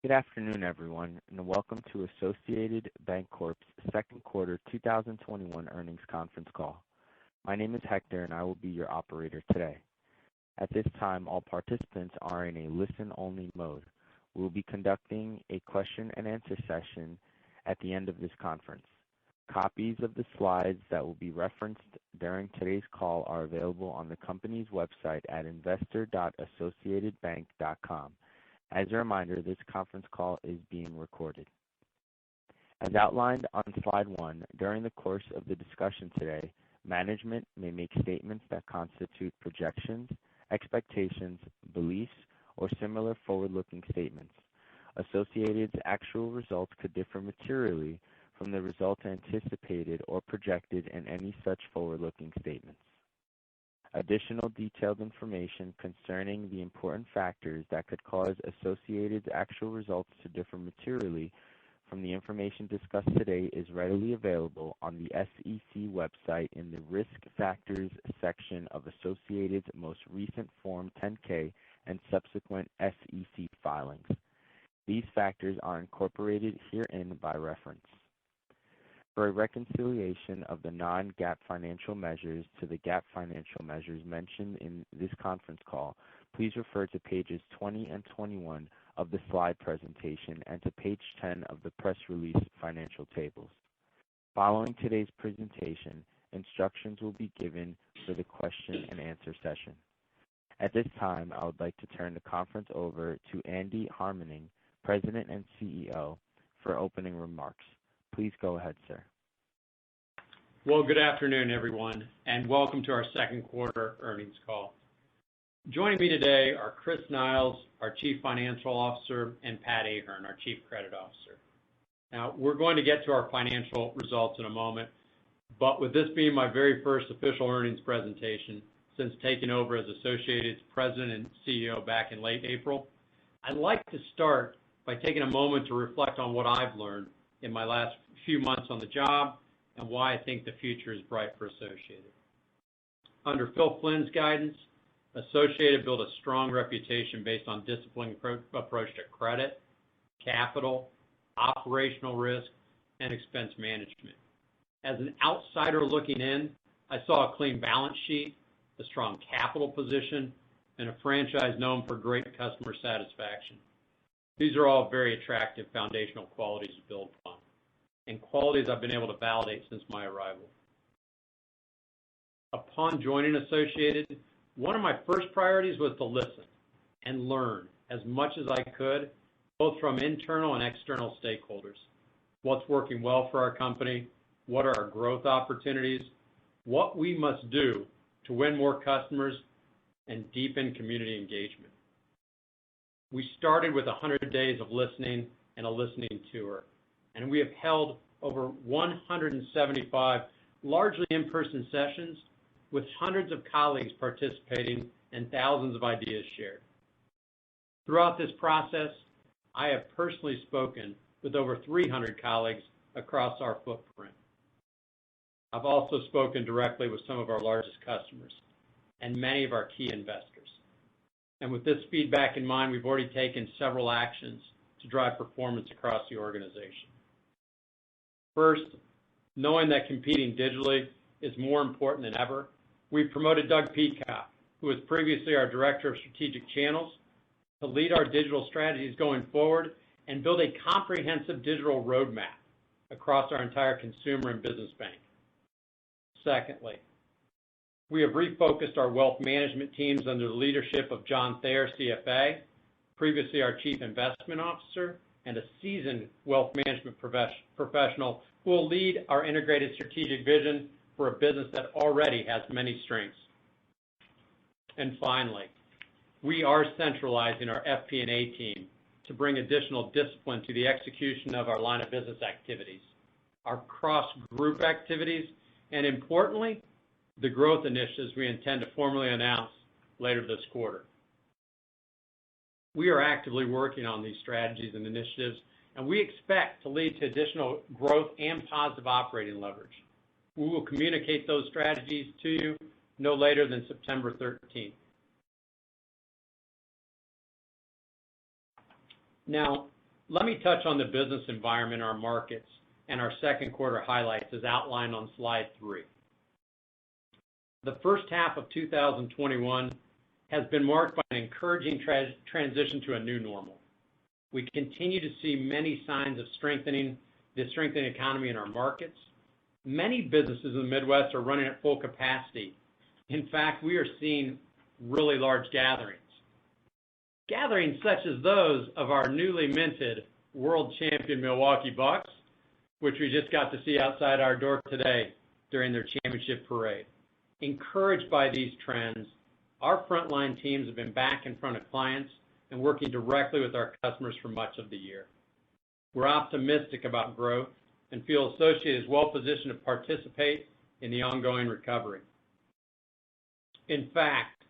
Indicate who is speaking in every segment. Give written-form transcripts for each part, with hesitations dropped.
Speaker 1: Good afternoon, everyone, and welcome to Associated Banc Corp's second quarter 2021 earnings conference call. My name is Hector, and I will be your operator today. At this time, all participants are in a listen-only mode. We will be conducting a question-and-answer session at the end of this conference. Copies of the slides that will be referenced during today's call are available on the company's website at investor.associatedbank.com. As a reminder, this conference call is being recorded. As outlined on slide 1, during the course of the discussion today, management may make statements that constitute projections, expectations, beliefs, or similar forward-looking statements. Associated's actual results could differ materially from the results anticipated or projected in any such forward-looking statements. Additional detailed information concerning the important factors that could cause Associated's actual results to differ materially from the information discussed today is readily available on the SEC website in the Risk Factors section of Associated's most recent Form 10-K and subsequent SEC filings. These factors are incorporated herein by reference. For a reconciliation of the non-GAAP financial measures to the GAAP financial measures mentioned in this conference call, please refer to pages 20 and 21 of the slide presentation and to page 10 of the press release financial tables. Following today's presentation, instructions will be given for the question and answer session. At this time, I would like to turn the conference over to Andy Harmening, President and CEO, for opening remarks. Please go ahead, sir.
Speaker 2: Well, good afternoon, everyone, and welcome to our second quarter earnings call. Joining me today are Chris Niles, our Chief Financial Officer, and Pat Ahern, our Chief Credit Officer. Now, we're going to get to our financial results in a moment, but with this being my very first official earnings presentation since taking over as Associated's President and CEO back in late April, I'd like to start by taking a moment to reflect on what I've learned in my last few months on the job and why I think the future is bright for Associated. Under Phil Flynn's guidance, Associated built a strong reputation based on disciplined approach to credit, capital, operational risk, and expense management. As an outsider looking in, I saw a clean balance sheet, a strong capital position, and a franchise known for great customer satisfaction. These are all very attractive foundational qualities to build upon, and qualities I've been able to validate since my arrival. Upon joining Associated, one of my first priorities was to listen and learn as much as I could, both from internal and external stakeholders. What's working well for our company, what are our growth opportunities, what we must do to win more customers, and deepen community engagement. We started with 100 days of listening and a listening tour, and we have held over 175 largely in-person sessions with hundreds of colleagues participating and thousands of ideas shared. Throughout this process, I have personally spoken with over 300 colleagues across our footprint. I've also spoken directly with some of our largest customers and many of our key investors. And with this feedback in mind, we've already taken several actions to drive performance across the organization. First, knowing that competing digitally is more important than ever, we've promoted Doug Peacock, who was previously our Director of Strategic Channels, to lead our digital strategies going forward and build a comprehensive digital roadmap across our entire consumer and business bank. Secondly, we have refocused our wealth management teams under the leadership of John Thayer, CFA, previously our Chief Investment Officer, and a seasoned wealth management professional who will lead our integrated strategic vision for a business that already has many strengths. And finally, we are centralizing our FP&A team to bring additional discipline to the execution of our line of business activities, our cross-group activities, and importantly, the growth initiatives we intend to formally announce later this quarter. We are actively working on these strategies and initiatives, and we expect to lead to additional growth and positive operating leverage. We will communicate those strategies to you no later than September 13th. Now, let me touch on the business environment in our markets and our second quarter highlights as outlined on slide 3. The first half of 2021 has been marked by an encouraging transition to a new normal. We continue to see many signs of the strengthening economy in our markets. Many businesses in the Midwest are running at full capacity. In fact, we are seeing really large gatherings. Gatherings such as those of our newly minted world champion Milwaukee Bucks, which we just got to see outside our door today during their championship parade. Encouraged by these trends, our frontline teams have been back in front of clients and working directly with our customers for much of the year. We're optimistic about growth and feel Associated is well positioned to participate in the ongoing recovery. In fact,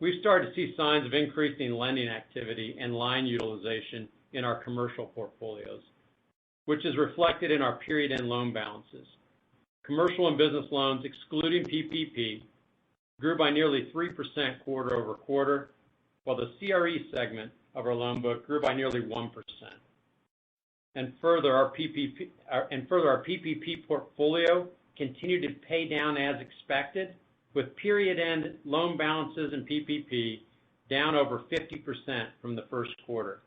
Speaker 2: we've started to see signs of increasing lending activity and line utilization in our commercial portfolios, which is reflected in our period-end loan balances. Commercial and business loans, excluding PPP, grew by nearly 3% quarter over quarter, while the CRE segment of our loan book grew by nearly 1%. And further, our PPP portfolio continued to pay down as expected, with period-end loan balances and PPP down over 50% from the first quarter.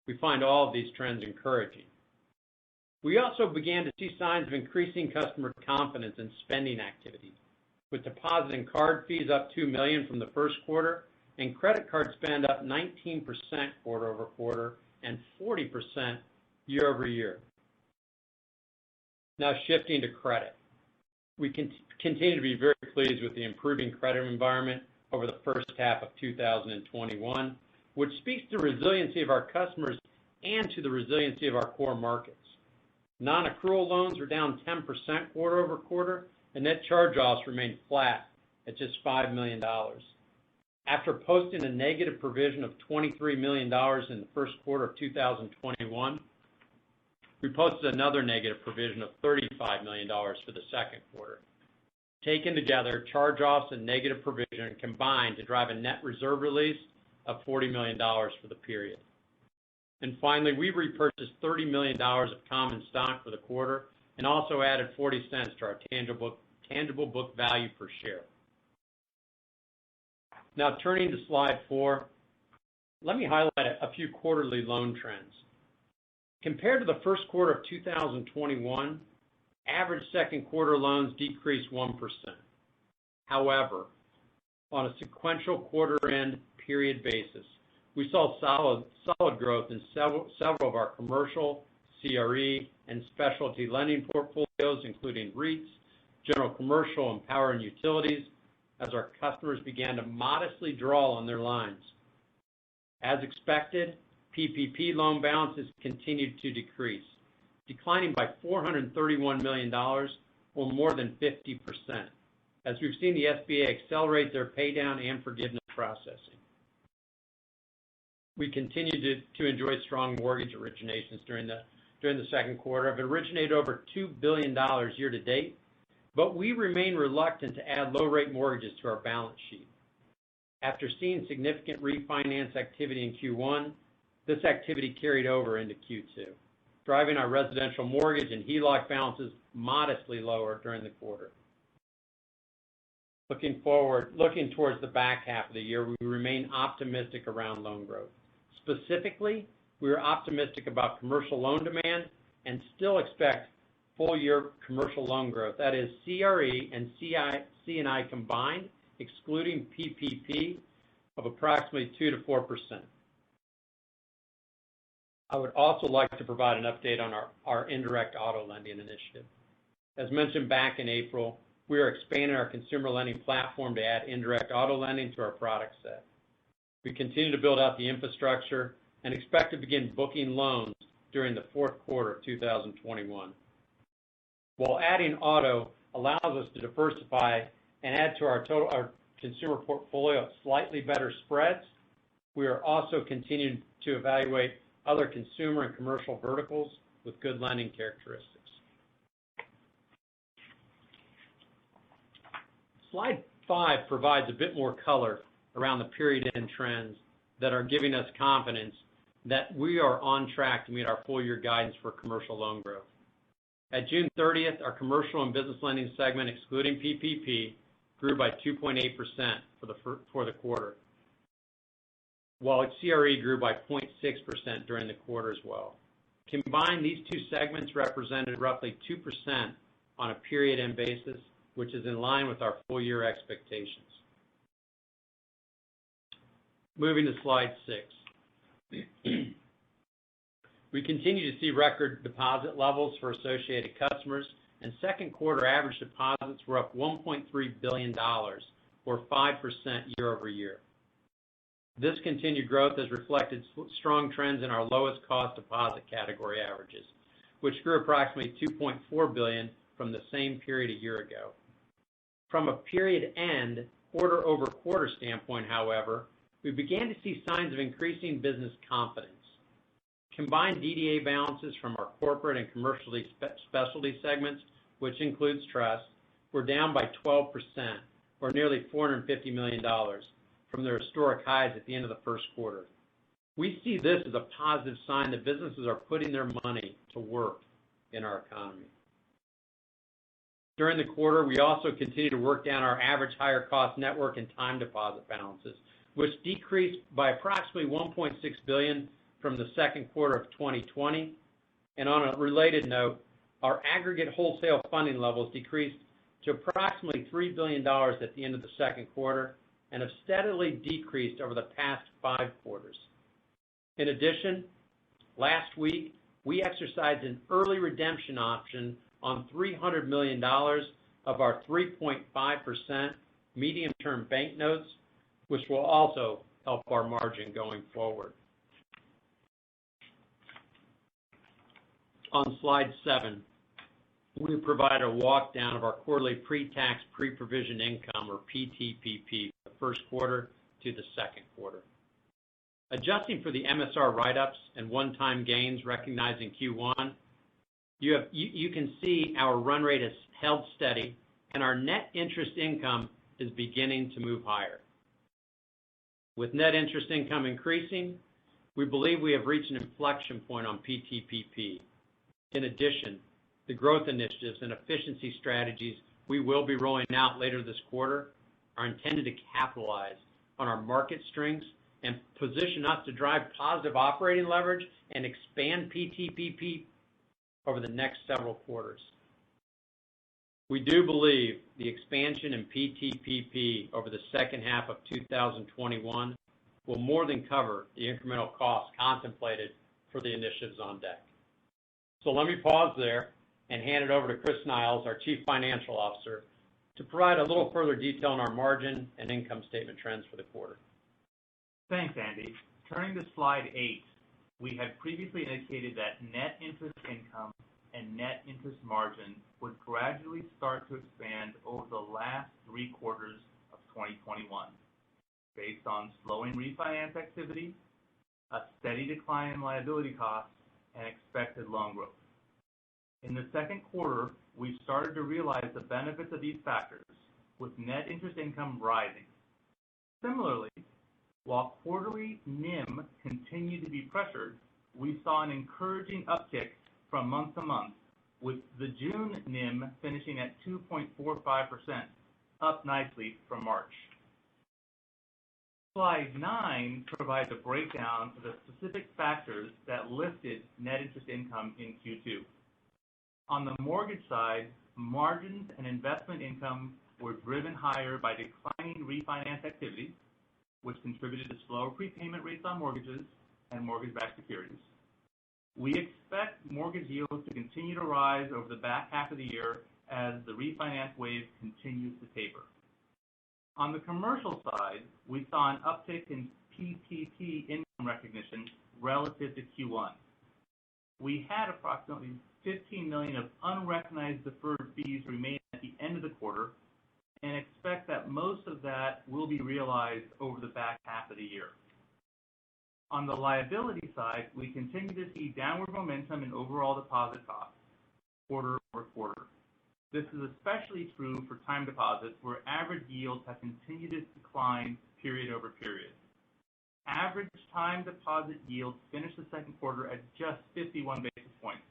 Speaker 2: We find all of these trends encouraging. We also began to see signs of increasing customer confidence in spending activity, with deposit and card fees up $2 million from the first quarter and credit card spend up 19% quarter over quarter and 40% year over year. Now shifting to credit. We continue to be very pleased with the improving credit environment over the first half of 2021, which speaks to the resiliency of our customers and to the resiliency of our core markets. Non-accrual loans are down 10% quarter over quarter, and net charge-offs remained flat at just $5 million. After posting a negative provision of $23 million in the first quarter of 2021, we posted another negative provision of $35 million for the second quarter. Taken together, charge-offs and negative provision combined to drive a net reserve release of $40 million for the period. And finally, we repurchased $30 million of common stock for the quarter and also added 40 cents to our tangible book value per share. Now turning to slide 4, let me highlight a few quarterly loan trends. Compared to the first quarter of 2021, average second quarter loans decreased 1%. However, on a sequential quarter end period basis, we saw solid growth in several of our commercial, CRE, and specialty lending portfolios, including REITs, general commercial, and power and utilities, as our customers began to modestly draw on their lines. As expected, PPP loan balances continued to decrease, declining by $431 million, or more than 50%, as we've seen the SBA accelerate their paydown and forgiveness processing. We continue to enjoy strong mortgage originations during the second quarter. Have originated over $2 billion year to date, but we remain reluctant to add low-rate mortgages to our balance sheet. After seeing significant refinance activity in Q1, this activity carried over into Q2, driving our residential mortgage and HELOC balances modestly lower during the quarter. Looking towards the back half of the year, we remain optimistic around loan growth. Specifically, we are optimistic about commercial loan demand and still expect full-year commercial loan growth, that is CRE and C&I combined, excluding PPP, of approximately 2 to 4%. I would also like to provide an update on our indirect auto lending initiative. As mentioned back in April, we are expanding our consumer lending platform to add indirect auto lending to our product set. We continue to build out the infrastructure and expect to begin booking loans during the fourth quarter of 2021. While adding auto allows us to diversify and add to our consumer portfolio at slightly better spreads, we are also continuing to evaluate other consumer and commercial verticals with good lending characteristics. Slide 5 provides a bit more color around the period end trends that are giving us confidence that we are on track to meet our full-year guidance for commercial loan growth. At June 30th, our commercial and business lending segment, excluding PPP, grew by 2.8% for the quarter, while CRE grew by 0.6% during the quarter as well. Combined, these two segments represented roughly 2% on a period-end basis, which is in line with our full-year expectations. Moving to slide 6. We continue to see record deposit levels for associated customers, and second quarter average deposits were up $1.3 billion, or 5% year over year. This continued growth has reflected strong trends in our lowest cost deposit category averages, which grew approximately $2.4 billion from the same period a year ago. From a period end, quarter over quarter standpoint, however, we began to see signs of increasing business confidence. Combined DDA balances from our corporate and commercial specialty segments, which includes trust, were down by 12%, or nearly $450 million, from their historic highs at the end of the first quarter. We see this as a positive sign that businesses are putting their money to work in our economy. During the quarter, we also continued to work down our average higher cost network and time deposit balances, which decreased by approximately $1.6 billion from the second quarter of 2020. And on a related note, our aggregate wholesale funding levels decreased to approximately $3 billion at the end of the second quarter and have steadily decreased over the past 5 quarters. In addition, last week, we exercised an early redemption option on $300 million of our 3.5% medium-term bank notes, which will also help our margin going forward. On slide 7, we provide a walk down of our quarterly pre-tax, pre-provision income, or PTPP, from the first quarter to the second quarter. Adjusting for the MSR write-ups and one-time gains recognized in Q1, you can see our run rate has held steady, and our net interest income is beginning to move higher. With net interest income increasing, we believe we have reached an inflection point on PTPP. In addition, the growth initiatives and efficiency strategies we will be rolling out later this quarter are intended to capitalize on our market strengths and position us to drive positive operating leverage and expand PTPP over the next several quarters. We do believe the expansion in PTPP over the second half of 2021 will more than cover the incremental costs contemplated for the initiatives on deck. So let me pause there and hand it over to Chris Niles, our Chief Financial Officer, to provide a little further detail on our margin and income statement trends for the quarter.
Speaker 3: Thanks, Andy. Turning to slide 8, we had previously indicated that net interest income and net interest margin would gradually start to expand over the last 3 quarters of 2021, based on slowing refinance activity, a steady decline in liability costs, and expected loan growth. In the second quarter, we started to realize the benefits of these factors, with net interest income rising. Similarly, while quarterly NIM continued to be pressured, we saw an encouraging uptick from month to month, with the June NIM finishing at 2.45%, up nicely from March. Slide 9 provides a breakdown of the specific factors that lifted net interest income in Q2. On the mortgage side, margins and investment income were driven higher by declining refinance activity, which contributed to slower prepayment rates on mortgages and mortgage-backed securities. We expect mortgage yields to continue to rise over the back half of the year as the refinance wave continues to taper. On the commercial side, we saw an uptick in PPP income recognition relative to Q1. We had approximately $15 million of unrecognized deferred fees remaining at the end of the quarter, and expect that most of that will be realized over the back half of the year. On the liability side, we continue to see downward momentum in overall deposit costs quarter over quarter. This is especially true for time deposits, where average yields have continued to decline period over period. Average time deposit yields finished the second quarter at just 51 basis points,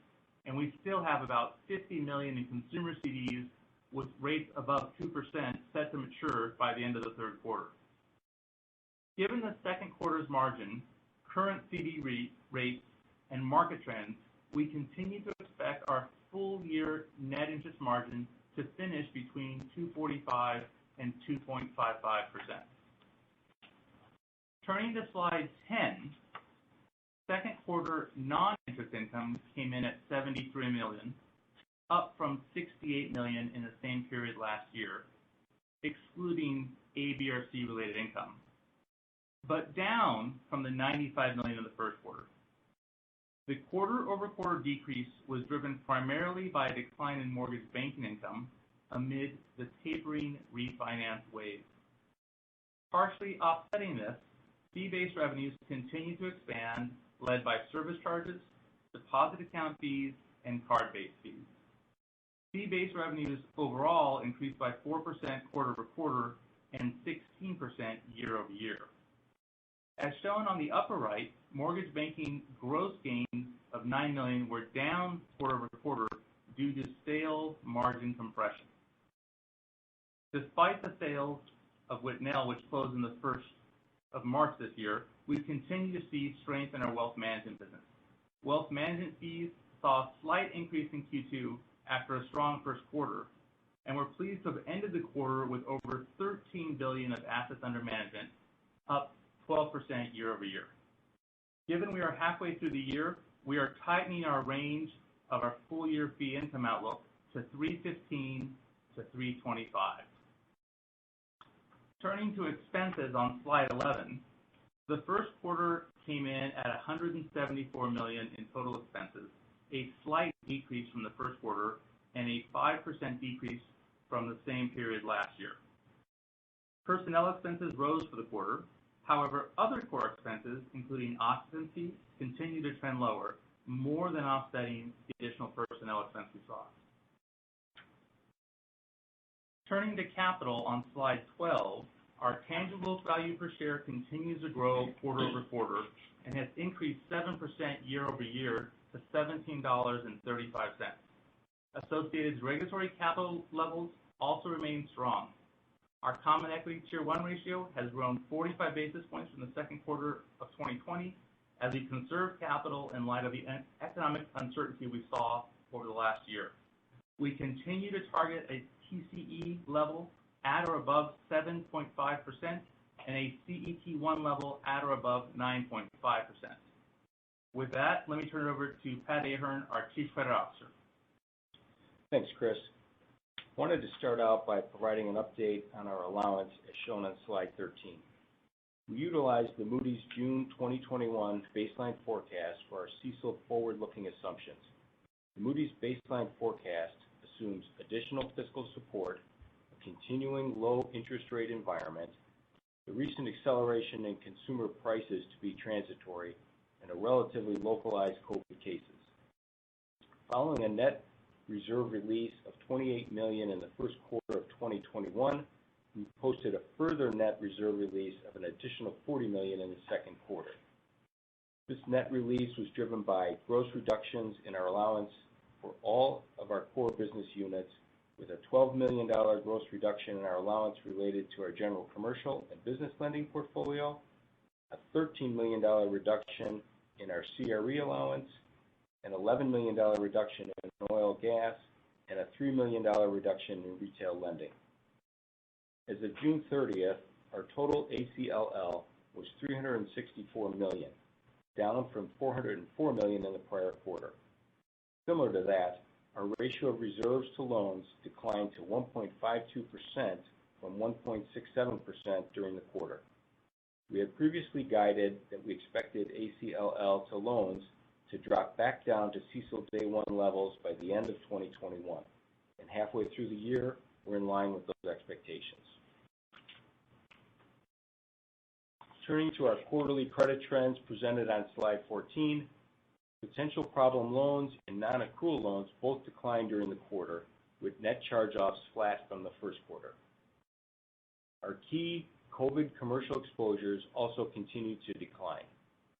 Speaker 3: and we still have about $50 million in consumer CDs with rates above 2% set to mature by the end of the third quarter. Given the second quarter's margin, current CD rates, and market trends, we continue to expect our full-year net interest margin to finish between 2.45 and 2.55%. Turning to slide 10, second quarter non-interest income came in at $73 million, up from $68 million in the same period last year, excluding ABRC-related income, but down from the $95 million in the first quarter. The quarter-over-quarter decrease was driven primarily by a decline in mortgage banking income amid the tapering refinance wave. Partially offsetting this, fee-based revenues continue to expand, led by service charges, deposit account fees, and card-based fees. Fee-based revenues overall increased by 4% quarter-over-quarter and 16% year-over-year. As shown on the upper right, mortgage banking gross gains of $9 million were down quarter-over-quarter due to sales margin compression. Despite the sales of Whitnell, which closed in the 1st of March this year, we continue to see strength in our wealth management business. Wealth management fees saw a slight increase in Q2 after a strong first quarter, and we're pleased to have ended the quarter with over $13 billion of assets under management, up 12% year-over-year. Given we are halfway through the year, we are tightening our range of our full-year fee income outlook to $315 to $325. Turning to expenses on slide 11, the first quarter came in at $174 million in total expenses, a slight decrease from the first quarter and a 5% decrease from the same period last year. Personnel expenses rose for the quarter. However, other core expenses, including occupancy, continue to trend lower, more than offsetting the additional personnel expense we saw. Turning to capital on slide 12, our tangible value per share continues to grow quarter-over-quarter and has increased 7% year-over-year to $17.35. Associated's regulatory capital levels also remain strong. Our Common Equity Tier 1 ratio has grown 45 basis points from the second quarter of 2020 as we conserve capital in light of the economic uncertainty we saw over the last year. We continue to target a TCE level at or above 7.5% and a CET1 level at or above 9.5%. With that, let me turn it over to Pat Ahern, our Chief Credit Officer.
Speaker 4: Thanks, Chris. I wanted to start out by providing an update on our allowance as shown on slide 13. We utilized the Moody's June 2021 baseline forecast for our CECL forward-looking assumptions. The Moody's baseline forecast assumes additional fiscal support, a continuing low interest rate environment, the recent acceleration in consumer prices to be transitory, and a relatively localized COVID cases. Following a net reserve release of $28 million in the first quarter of 2021, we posted a further net reserve release of an additional $40 million in the second quarter. This net release was driven by gross reductions in our allowance for all of our core business units, with a $12 million gross reduction in our allowance related to our general commercial and business lending portfolio, a $13 million reduction in our CRE allowance, an $11 million reduction in oil gas, and a $3 million reduction in retail lending. As of June 30th, our total ACLL was $364 million, down from $404 million in the prior quarter. Similar to that, our ratio of reserves to loans declined to 1.52% from 1.67% during the quarter. We had previously guided that we expected ACLL to loans to drop back down to CECL Day 1 levels by the end of 2021, and halfway through the year, we're in line with those expectations. Turning to our quarterly credit trends presented on slide 14, potential problem loans and non-accrual loans both declined during the quarter, with net charge-offs flat from the first quarter. Our key COVID commercial exposures also continued to decline.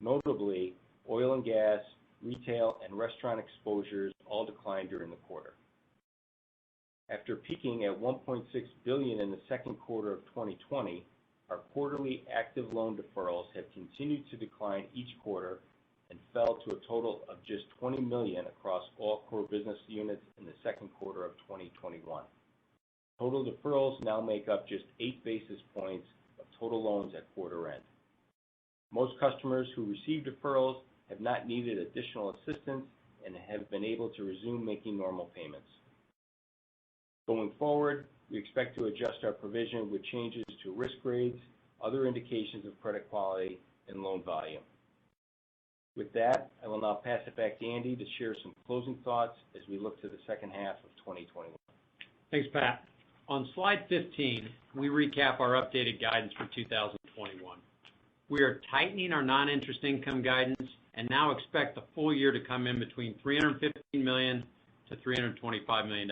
Speaker 4: Notably, oil and gas, retail, and restaurant exposures all declined during the quarter. After peaking at $1.6 billion in the second quarter of 2020, our quarterly active loan deferrals have continued to decline each quarter and fell to a total of just $20 million across all core business units in the second quarter of 2021. Total deferrals now make up just 8 basis points of total loans at quarter end. Most customers who received deferrals have not needed additional assistance and have been able to resume making normal payments. Going forward, we expect to adjust our provision with changes to risk grades, other indications of credit quality, and loan volume. With that, I will now pass it back to Andy to share some closing thoughts as we look to the second half of 2021.
Speaker 2: Thanks, Pat. On slide 15, we recap our updated guidance for 2021. We are tightening our non-interest income guidance and now expect the full year to come in between $315 million to $325 million,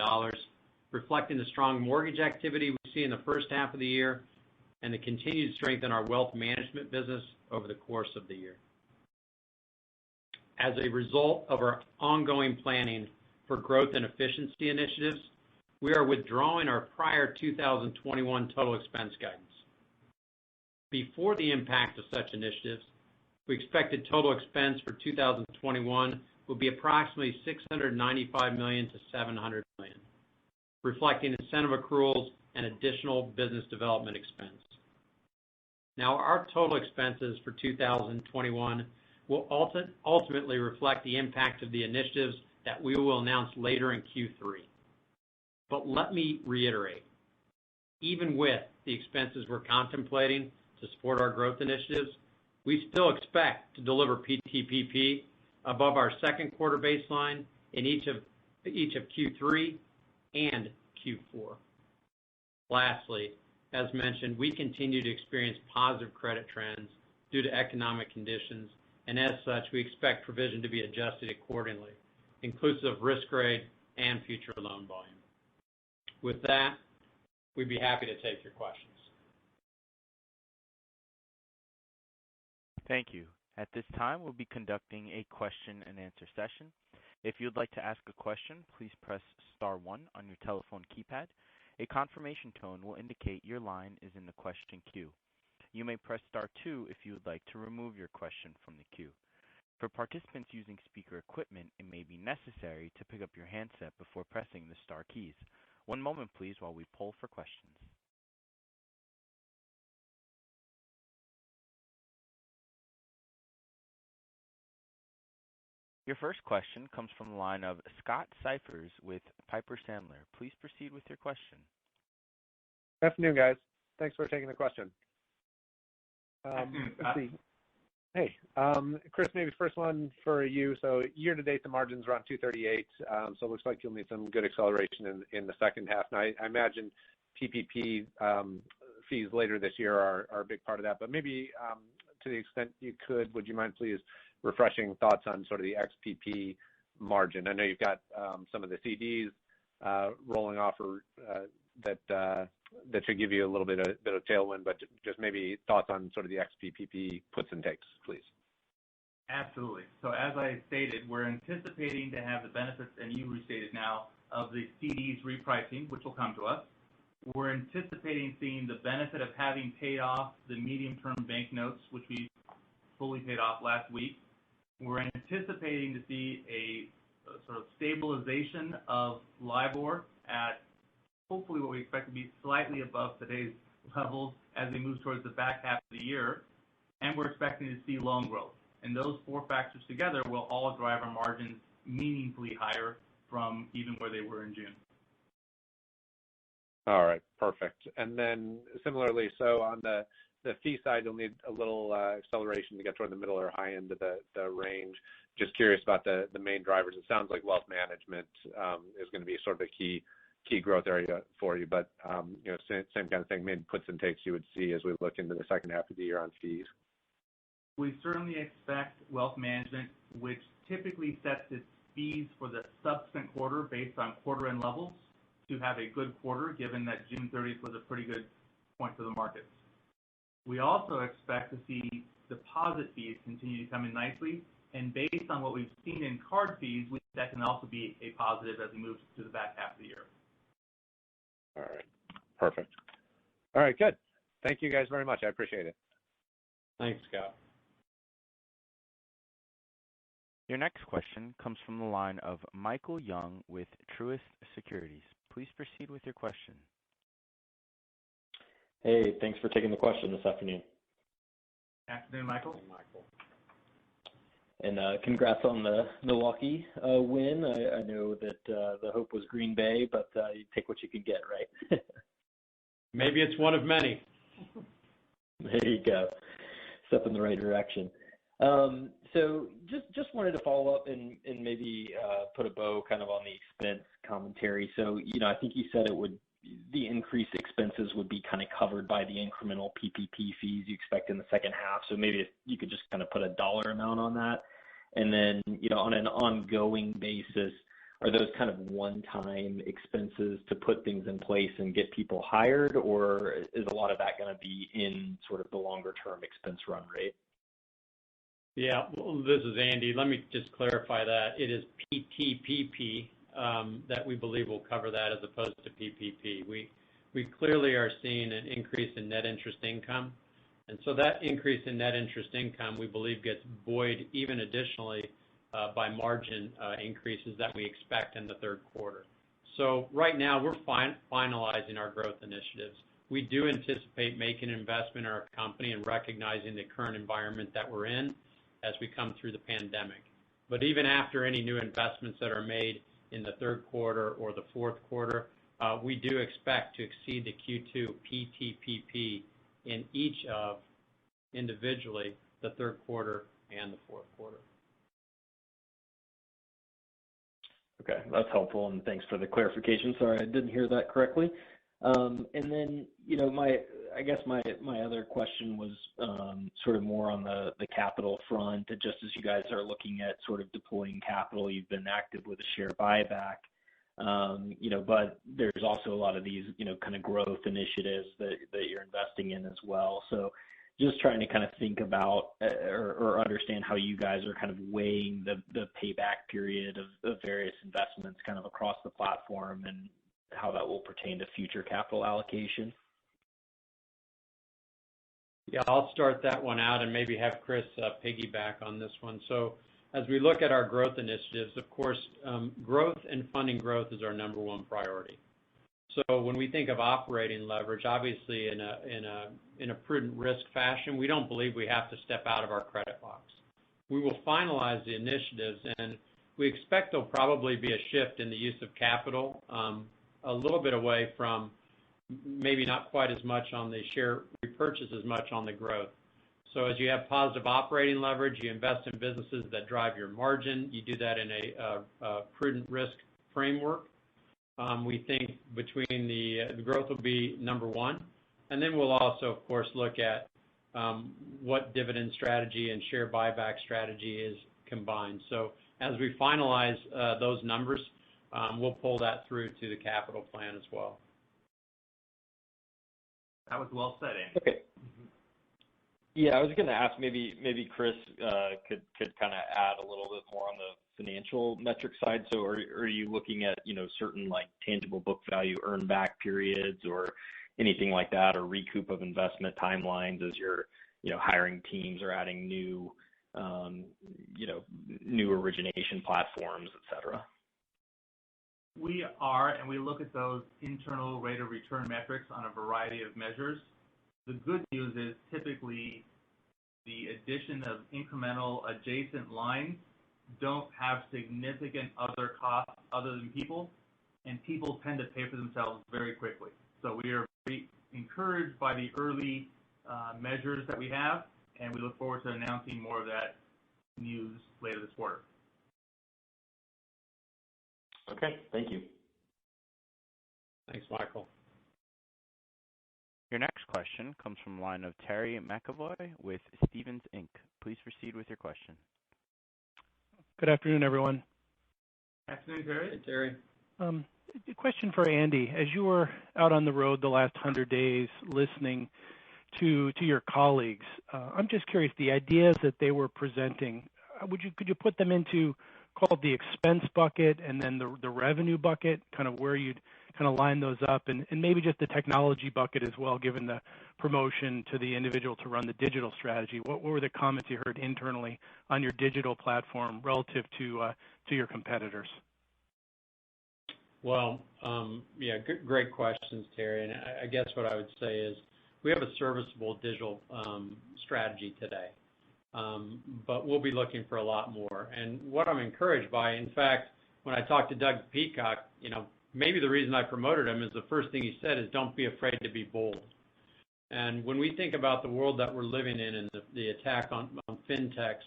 Speaker 2: reflecting the strong mortgage activity we see in the first half of the year and the continued strength in our wealth management business over the course of the year. As a result of our ongoing planning for growth and efficiency initiatives, we are withdrawing our prior 2021 total expense guidance. Before the impact of such initiatives, we expected total expense for 2021 will be approximately $695 million to $700 million, reflecting incentive accruals and additional business development expense. Now, our total expenses for 2021 will ultimately reflect the impact of the initiatives that we will announce later in Q3. But let me reiterate, even with the expenses we're contemplating to support our growth initiatives, we still expect to deliver PTPP above our second quarter baseline in each of Q3 and Q4. Lastly, as mentioned, we continue to experience positive credit trends due to economic conditions, and as such, we expect provision to be adjusted accordingly, inclusive of risk grade and future loan volume. With that, we'd be happy to take your questions.
Speaker 1: Thank you. At this time, we'll be conducting a question and answer session. If you'd like to ask a question, please press star 1 on your telephone keypad. A confirmation tone will indicate your line is in the question queue. You may press star 2 if you would like to remove your question from the queue. For participants using speaker equipment, it may be necessary to pick up your handset before pressing the star keys. One moment, please, while we poll for questions. Your first question comes from the line of Scott Siefers with Piper Sandler. Please proceed with your question.
Speaker 5: Good afternoon, guys. Thanks for taking the question. Let's see. Hey, Chris, maybe first one for you. So year to date, the margins around 238. So it looks like you'll need some good acceleration in the second half. Now, I imagine PPP fees later this year are a big part of that. But maybe to the extent you could, would you mind please refreshing thoughts on sort of the XPP margin? I know you've got some of the CDs rolling off or that should give you a little bit of tailwind, but just maybe thoughts on sort of the XPP puts and takes, please.
Speaker 3: Absolutely. So as I stated, we're anticipating to have the benefits, and you restated now, of the CDs repricing, which will come to us. We're anticipating seeing the benefit of having paid off the medium-term bank notes, which we fully paid off last week. We're anticipating to see a sort of stabilization of LIBOR at hopefully what we expect to be slightly above today's levels as we move towards the back half of the year. And we're expecting to see loan growth. And those four factors together will all drive our margins meaningfully higher from even where they were in June.
Speaker 5: All right, perfect. And then similarly, so on the fee side, you'll need a little acceleration to get toward the middle or high end of the range. Just curious about the main drivers. It sounds like wealth management is going to be sort of a key growth area for you, but same kind of thing, main puts and takes you would see as we look into the second half of the year on fees.
Speaker 3: We certainly expect wealth management, which typically sets its fees for the subsequent quarter based on quarter-end levels, to have a good quarter, given that June 30th was a pretty good point for the markets. We also expect to see deposit fees continue to come in nicely, and based on what we've seen in card fees, that can also be a positive as we move to the back half of the year.
Speaker 5: All right. Perfect. All right, good. Thank you guys very much. I appreciate it.
Speaker 2: Thanks, Scott.
Speaker 1: Your next question comes from the line of Michael Young with Truist Securities. Please proceed with your question.
Speaker 6: Hey, thanks for taking the question this afternoon.
Speaker 3: Afternoon, Michael.
Speaker 2: Hey, Michael.
Speaker 6: And congrats on the Milwaukee win. I know that the hope was Green Bay, but you take what you can get, right?
Speaker 2: Maybe it's one of many.
Speaker 6: There you go. Step in the right direction. So just wanted to follow up and maybe put a bow kind of on the expense commentary. So, I think you said the increased expenses would be kind of covered by the incremental PPP fees you expect in the second half. So maybe if you could just kind of put a dollar amount on that. And then, on an ongoing basis, are those kind of one-time expenses to put things in place and get people hired, or is a lot of that going to be in sort of the longer-term expense run rate?
Speaker 2: Yeah, well, this is Andy. Let me just clarify that. It is PTPP that we believe will cover that as opposed to PPP. We clearly are seeing an increase in net interest income. And so that increase in net interest income, we believe, gets buoyed even additionally by margin increases that we expect in the third quarter. So right now, we're finalizing our growth initiatives. We do anticipate making an investment in our company and recognizing the current environment that we're in as we come through the pandemic. But even after any new investments that are made in the third quarter or the fourth quarter, we do expect to exceed the Q2 PTPP in each of, individually, the third quarter and the fourth quarter.
Speaker 6: Okay, that's helpful, and thanks for the clarification. Sorry, I didn't hear that correctly. And then, I guess my other question was sort of more on the capital front. Just as you guys are looking at sort of deploying capital, you've been active with a share buyback. But there's also a lot of these, kind of growth initiatives that you're investing in as well. So just trying to kind of think about or understand how you guys are kind of weighing the payback period of various investments kind of across the platform and how that will pertain to future capital allocation.
Speaker 2: Yeah, I'll start that one out and maybe have Chris piggyback on this one. So as we look at our growth initiatives, of course, growth and funding growth is our number one priority. So when we think of operating leverage, obviously in a prudent risk fashion, we don't believe we have to step out of our credit box. We will finalize the initiatives, and we expect there'll probably be a shift in the use of capital, a little bit away from maybe not quite as much on the share repurchase as much on the growth. So as you have positive operating leverage, you invest in businesses that drive your margin. You do that in a prudent risk framework. We think between the growth will be number one. And then we'll also, of course, look at what dividend strategy and share buyback strategy is combined. So as we finalize those numbers, we'll pull that through to the capital plan as well.
Speaker 3: That was well said, Andy.
Speaker 6: Okay. Yeah, I was going to ask maybe Chris could kind of add a little bit more on the financial metric side. So are you looking at certain like tangible book value earn back periods or anything like that, or recoup of investment timelines as you're hiring teams or adding new origination platforms, et cetera?
Speaker 3: We are, and we look at those internal rate of return metrics on a variety of measures. The good news is typically the addition of incremental adjacent lines don't have significant other costs other than people, and people tend to pay for themselves very quickly. So we are very encouraged by the early measures that we have, and we look forward to announcing more of that news later this quarter.
Speaker 6: Okay, thank you.
Speaker 2: Thanks, Michael.
Speaker 1: Your next question comes from the line of Terry McEvoy with Stephens Inc. Please proceed with your question.
Speaker 7: Good afternoon, everyone.
Speaker 3: Afternoon, Terry.
Speaker 2: Hey, Terry.
Speaker 7: A question for Andy. As you were out on the road the last 100 days listening, to your colleagues. I'm just curious, the ideas that they were presenting, could you put them into called the expense bucket and then the revenue bucket, kind of where you'd kind of line those up, and maybe just the technology bucket as well, given the promotion to the individual to run the digital strategy? What were the comments you heard internally on your digital platform relative to your competitors?
Speaker 2: Well, yeah, great questions, Terry. And I guess what I would say is we have a serviceable digital strategy today, but we'll be looking for a lot more. And what I'm encouraged by, in fact, when I talked to Doug Peacock, maybe the reason I promoted him is the first thing he said is don't be afraid to be bold. And when we think about the world that we're living in and the attack on fintechs,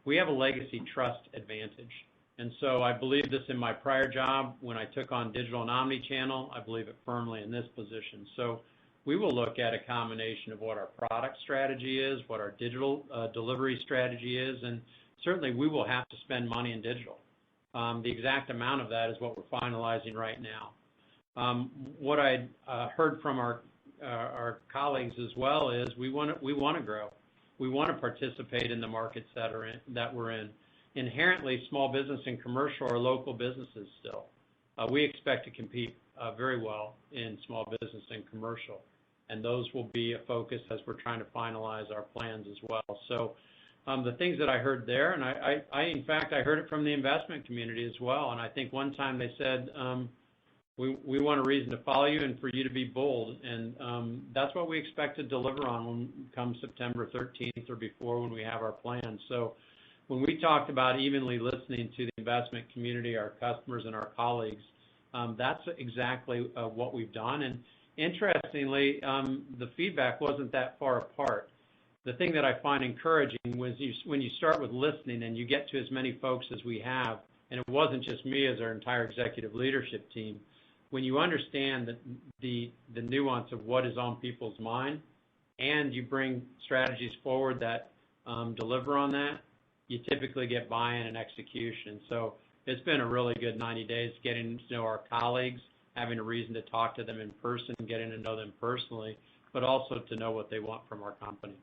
Speaker 2: we have a legacy trust advantage. And so I believe this in my prior job when I took on digital and omni-channel. I believe it firmly in this position. So we will look at a combination of what our product strategy is, what our digital delivery strategy is, and certainly we will have to spend money in digital. The exact amount of that is what we're finalizing right now. What I heard from our colleagues as well is we want to grow. We want to participate in the markets that we're in. Inherently, small business and commercial are local businesses still. We expect to compete very well in small business and commercial, and those will be a focus as we're trying to finalize our plans as well. So the things that I heard there, and in fact, I heard it from the investment community as well, and I think one time they said, we want a reason to follow you and for you to be bold, and that's what we expect to deliver on when come September 13th or before when we have our plans. So when we talked about evenly listening to the investment community, our customers, and our colleagues, that's exactly what we've done. And interestingly, the feedback wasn't that far apart. The thing that I find encouraging was when you start with listening and you get to as many folks as we have, and it wasn't just me as our entire executive leadership team, when you understand the nuance of what is on people's mind and you bring strategies forward that deliver on that, you typically get buy-in and execution. So it's been a really good 90 days getting to know our colleagues, having a reason to talk to them in person, getting to know them personally, but also to know what they want from our company.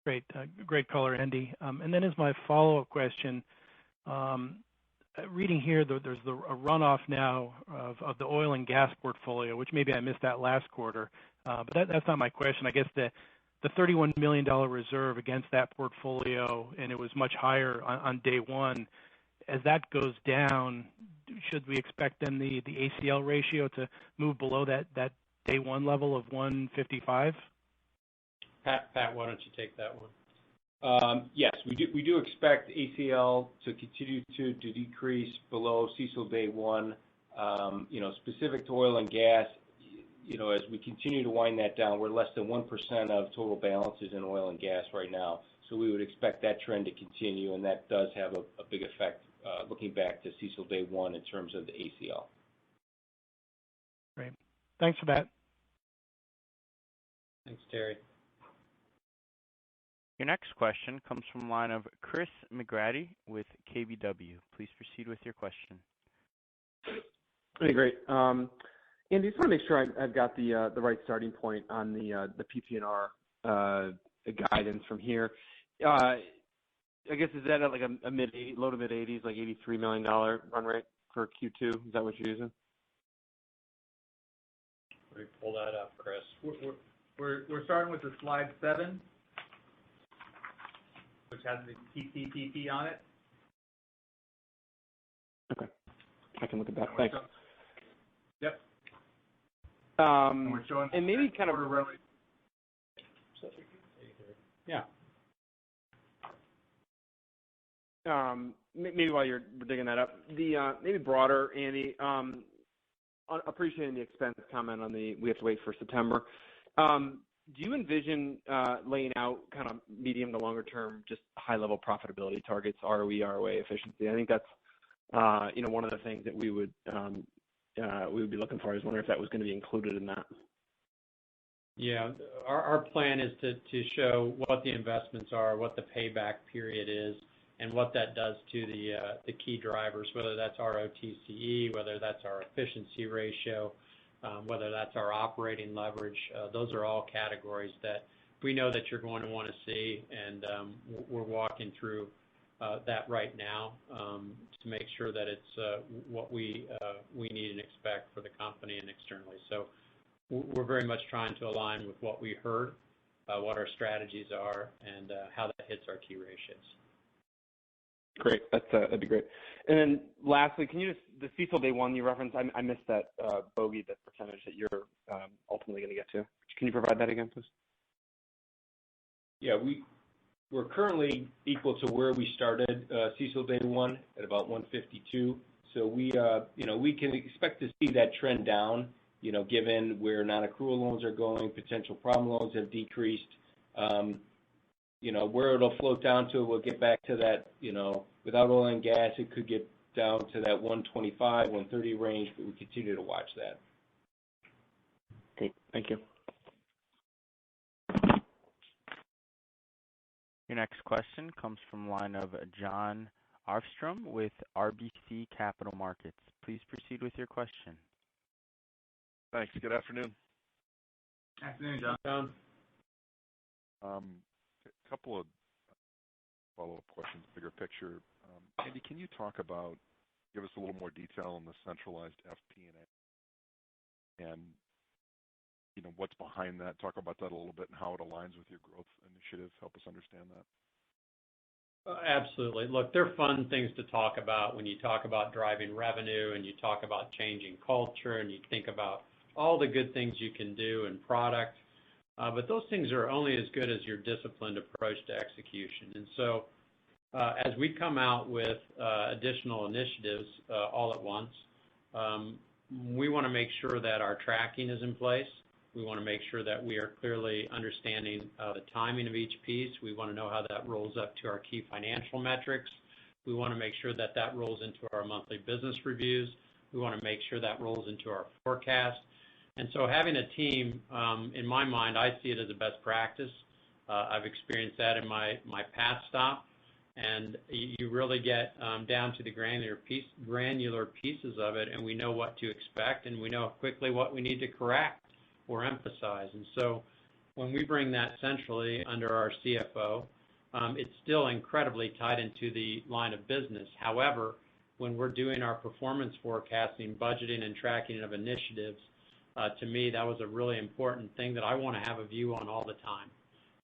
Speaker 7: Great color, Andy. And then as my follow-up question, reading here, there's a runoff now of the oil and gas portfolio, which maybe I missed that last quarter, but that's not my question. I guess the $31 million reserve against that portfolio, and it was much higher on day one. As that goes down, should we expect then the ACL ratio to move below that day one level of 155?
Speaker 2: Pat, why don't you take that one?
Speaker 4: Yes, we do expect ACL to continue to decrease below CECL day one. Specific to oil and gas, as we continue to wind that down, we're less than 1% of total balances in oil and gas right now. So we would expect that trend to continue, and that does have a big effect looking back to CECL day one in terms of the ACL.
Speaker 7: Great. Thanks for that.
Speaker 2: Thanks, Terry.
Speaker 1: Your next question comes from the line of Chris McGratty with KBW. Please proceed with your question.
Speaker 8: Hey, great. Andy, just want to make sure I've got the right starting point on the PPNR guidance from here. I guess is that at like a low to mid 80s, like $83 million run rate for Q2? Is that what you're using?
Speaker 2: Let me pull that up, Chris.
Speaker 3: We're starting with the slide 7, which has the TCPP on it.
Speaker 8: Okay, I can look at that. Thanks.
Speaker 3: Yep.
Speaker 8: And
Speaker 3: we're showing
Speaker 8: maybe kind of
Speaker 3: really.
Speaker 2: Yeah.
Speaker 8: Maybe while you're digging that up, maybe broader, Andy, appreciating the expense comment on we have to wait for September. Do you envision laying out kind of medium to longer term, just high level profitability targets, ROE, ROA, efficiency? I think that's one of the things that we would be looking for. I was wondering if that was going to be included in that.
Speaker 2: Yeah, our plan is to show what the investments are, what the payback period is, and what that does to the key drivers, whether that's ROTCE, whether that's our efficiency ratio. whether that's our operating leverage. Those are all categories that we know that you're going to want to see, and we're walking through that right now to make sure that it's what we need and expect for the company and externally. So we're very much trying to align with what we heard, what our strategies are, and how that hits our key ratios.
Speaker 8: Great. That'd be great. And then lastly, can you just, the CECL Day 1 you referenced, I missed that bogey, that percentage that you're ultimately going to get to. Can you provide that again, please?
Speaker 4: Yeah, we're currently equal to where we started CECL Day 1 at about 152. So we can expect to see that trend down, given where non-accrual loans are going, potential problem loans have decreased. Where it'll float down to, we'll get back to that, without oil and gas, it could get down to that 125, 130 range, but we continue to watch that.
Speaker 8: Great. Thank you.
Speaker 1: Your next question comes from the line of Jon Arfstrom with RBC Capital Markets. Please proceed with your question.
Speaker 9: Thanks. Good afternoon.
Speaker 3: Afternoon, John.
Speaker 9: A couple of follow-up questions, bigger picture. Andy, can you give us a little more detail on the centralized FP&A and what's behind that? Talk about that a little bit and how it aligns with your growth initiative. Help us understand that.
Speaker 2: Absolutely. Look, they're fun things to talk about when you talk about driving revenue and you talk about changing culture and you think about all the good things you can do in product. But those things are only as good as your disciplined approach to execution. And so as we come out with additional initiatives all at once, we want to make sure that our tracking is in place. We want to make sure that we are clearly understanding the timing of each piece. We want to know how that rolls up to our key financial metrics. We want to make sure that that rolls into our monthly business reviews. We want to make sure that rolls into our forecast. And so having a team, in my mind, I see it as a best practice. I've experienced that in my past stop. And you really get down to the granular pieces of it, and we know what to expect, and we know quickly what we need to correct or emphasize. And so when we bring that centrally under our CFO, it's still incredibly tied into the line of business. However, when we're doing our performance forecasting, budgeting, and tracking of initiatives, to me, that was a really important thing that I want to have a view on all the time.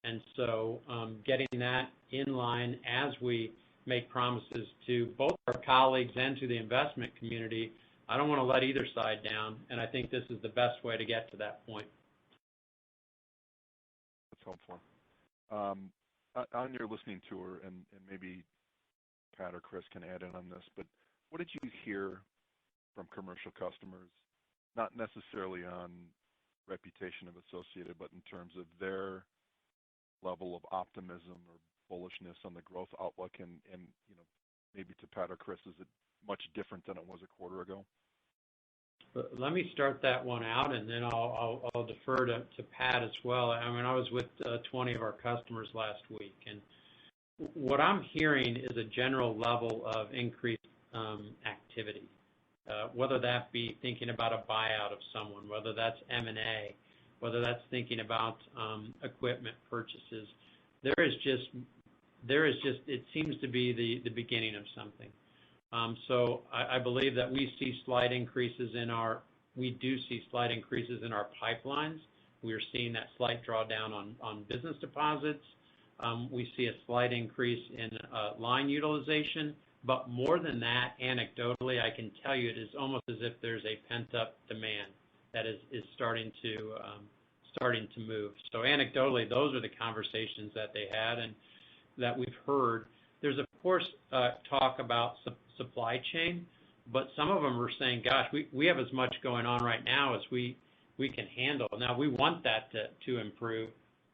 Speaker 2: And so getting that in line as we make promises to both our colleagues and to the investment community, I don't want to let either side down, and I think this is the best way to get to that point.
Speaker 9: That's helpful. On your listening tour, and maybe Pat or Chris can add in on this, but what did you hear from commercial customers, not necessarily on reputation of Associated, but in terms of their level of optimism or bullishness on the growth outlook, and maybe to Pat or Chris, is it much different than it was a quarter ago?
Speaker 2: Let me start that one out, and then I'll defer to Pat as well. I mean, I was with 20 of our customers last week, and what I'm hearing is a general level of increased activity, whether that be thinking about a buyout of someone, whether that's M&A, whether that's thinking about equipment purchases. There is just, it seems to be the beginning of something. So I believe that we do see slight increases in our pipelines. We are seeing that slight drawdown on business deposits. We see a slight increase in line utilization, but more than that, anecdotally, I can tell you it is almost as if there's a pent-up demand that is starting to move. So anecdotally, those are the conversations that they had and that we've heard. There's, of course, talk about supply chain, but some of them are saying, gosh, we have as much going on right now as we can handle. Now, we want that to improve,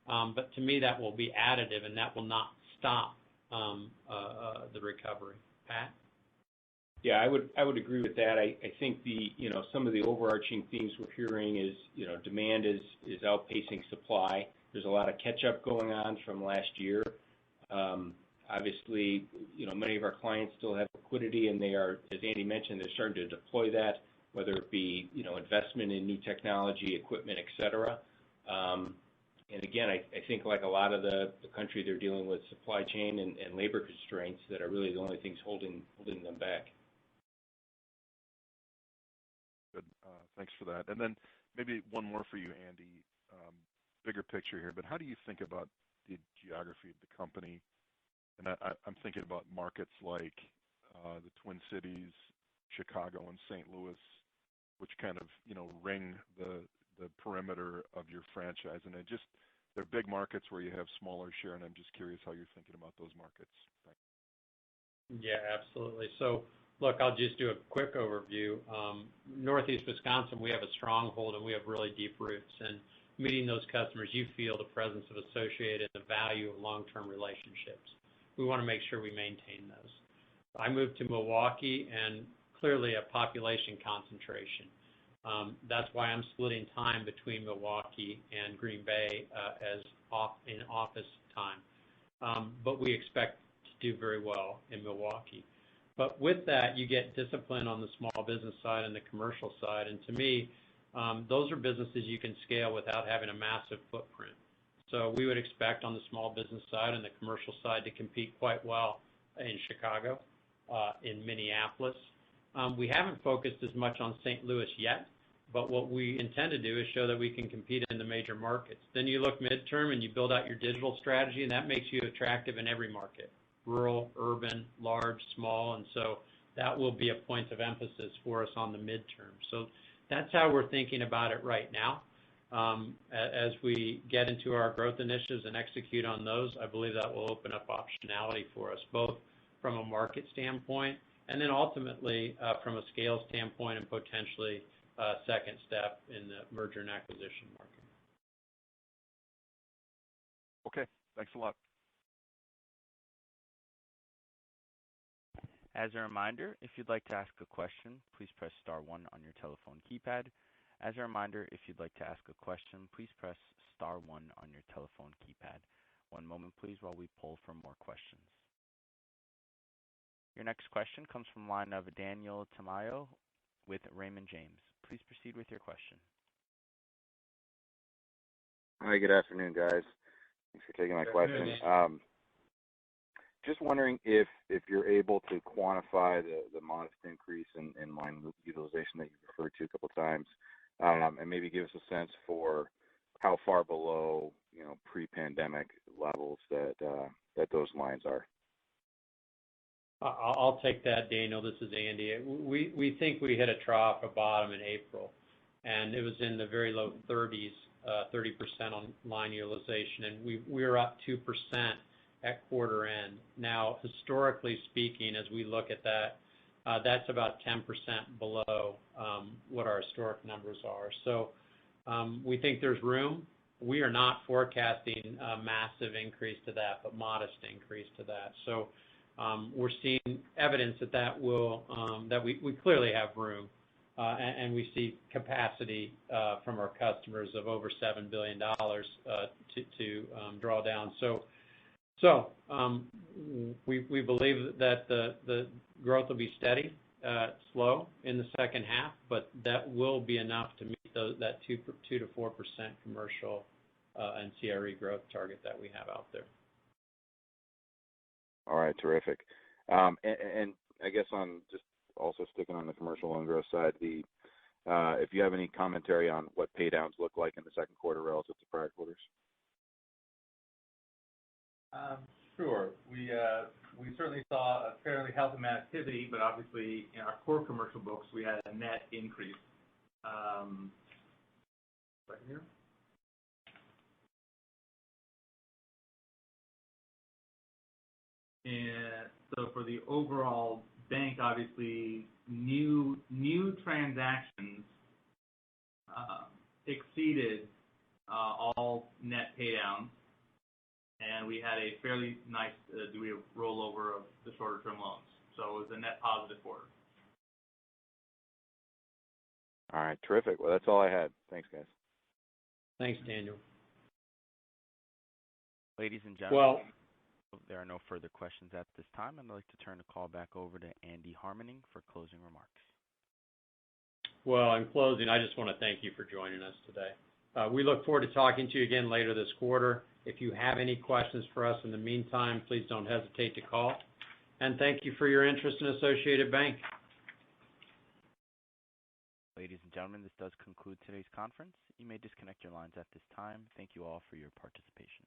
Speaker 2: but to me, that will be additive, and that will not stop the recovery. Pat?
Speaker 4: Yeah, I would agree with that. I think some of the overarching themes we're hearing is demand is outpacing supply. There's a lot of catch up going on from last year. Obviously, many of our clients still have liquidity, and they are, as Andy mentioned, they're starting to deploy that. whether it be, investment in new technology, equipment, et cetera. And again, I think like a lot of the country, they're dealing with supply chain and labor constraints that are really the only things holding them back.
Speaker 9: Good. Thanks for that. And then maybe one more for you, Andy. Bigger picture here, but how do you think about the geography of the company? And I'm thinking about markets like the Twin Cities, Chicago, and St. Louis, which kind of ring the perimeter of your franchise. And they're big markets where you have smaller share, and I'm just curious how you're thinking about those markets. Thanks.
Speaker 2: Yeah, absolutely. So, look, I'll just do a quick overview. Northeast Wisconsin, we have a stronghold and we have really deep roots. And meeting those customers, you feel the presence of Associated, the value of long-term relationships. We want to make sure we maintain those. I moved to Milwaukee, and clearly a population concentration. That's why I'm splitting time between Milwaukee and Green Bay in office time. But we expect to do very well in Milwaukee. But with that, you get discipline on the small business side and the commercial side. And to me, those are businesses you can scale without having a massive footprint. So we would expect on the small business side and the commercial side to compete quite well in Chicago, in Minneapolis. We haven't focused as much on St. Louis yet, but what we intend to do is show that we can compete in the major markets. Then you look midterm and you build out your digital strategy, and that makes you attractive in every market, rural, urban, large, small, and so that will be a point of emphasis for us on the midterm. So that's how we're thinking about it right now. As we get into our growth initiatives and execute on those, I believe that will open up optionality for us, both from a market standpoint and then ultimately from a scale standpoint and potentially a second step in the merger and acquisition market.
Speaker 9: Okay, thanks a lot.
Speaker 1: As a reminder, if you'd like to ask a question, please press star one on your telephone keypad. As a reminder, if you'd like to ask a question, please press star one on your telephone keypad. One moment, please, while we poll for more questions. Your next question comes from the line of Daniel Tamayo with Raymond James. Please proceed with your question.
Speaker 10: Hi, good afternoon, guys. Thanks for taking my question. Just wondering if you're able to quantify the modest increase in line utilization that you referred to a couple times, and maybe give us a sense for how far below pre-pandemic levels that those lines are.
Speaker 2: I'll take that, Daniel. This is Andy. We think we hit a trough, a bottom in April, and it was in the very low 30s, 30% on line utilization, and we were up 2% at quarter end. Now, historically speaking, as we look at that, that's about 10% below what our historic numbers are. So we think there's room. We are not forecasting a massive increase to that, but modest increase to that. So we're seeing evidence that we clearly have room, and we see capacity from our customers of over $7 billion to draw down. So we believe that the growth will be steady, slow in the second half, but that will be enough to meet that 2 to 4% commercial and CRE growth target that we have out there.
Speaker 10: All right, terrific. And I guess on just also sticking on the commercial loan growth side, if you have any commentary on what pay downs look like in the second quarter relative to prior quarters.
Speaker 3: Sure. We certainly saw a fairly healthy amount of activity, but obviously in our core commercial books we had a net increase. Right here. And so for the overall bank, obviously new transactions exceeded all net paydowns, and we had a fairly nice degree of rollover of the shorter term loans. So it was a net positive quarter.
Speaker 10: All right, terrific. Well, that's all I had. Thanks, guys.
Speaker 2: Thanks, Daniel.
Speaker 1: Ladies and gentlemen, there are no further questions at this time. I'd like to turn the call back over to Andy Harmening for closing remarks.
Speaker 2: Well, in closing, I just want to thank you for joining us today. We look forward to talking to you again later this quarter. If you have any questions for us in the meantime, please don't hesitate to call. And thank you for your interest in Associated Bank.
Speaker 1: Ladies and gentlemen, this does conclude today's conference. You may disconnect your lines at this time. Thank you all for your participation.